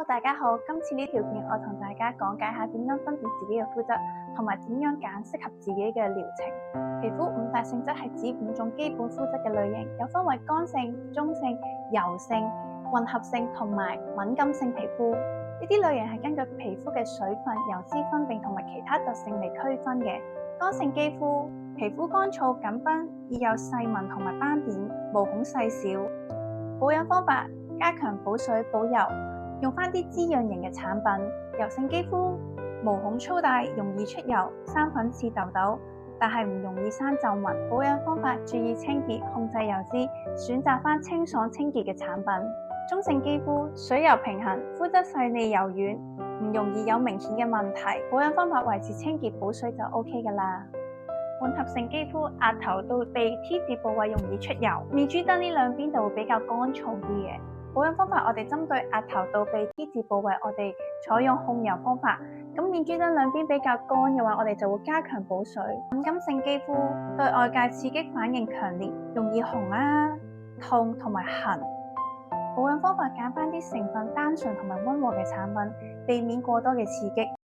大家好，今次呢條片我同大家講解下點樣分辨自己嘅膚質，同埋點樣揀適合自己嘅療程。皮膚五大性質係指5種基本膚質嘅類型，有分為乾性、中性、油性、混合性同埋敏感性皮膚。呢啲類型係根據皮膚嘅水分、油脂分泌同埋其他特性嚟區分嘅。乾性肌膚，皮膚乾燥緊繃，易有細紋同埋斑點，毛孔細小。保養方法：加強補水補油，用翻啲滋潤型嘅產品。油性肌膚，毛孔粗大，容易出油，生粉刺痘痘，但係唔容易生皺紋。保養方法：注意清潔，控制油脂，選擇翻清爽清潔嘅產品。中性肌膚，水油平衡，膚質細膩柔軟，唔容易有明顯嘅問題。保養方法：維持清潔補水就 OK 㗎啦。混合性肌膚，額頭到鼻 T 字部位容易出油，面珠燈呢兩邊就會比較乾燥啲嘅。保養方法，我哋針對額頭到鼻 T 字部位，我哋採用控油方法。咁面珠燈兩邊比較乾嘅話，我哋就會加強補水。敏感性肌膚，對外界刺激反應強烈，容易紅痛同埋痕。保養方法，揀翻啲成分單純同埋溫和嘅產品，避免過多嘅刺激。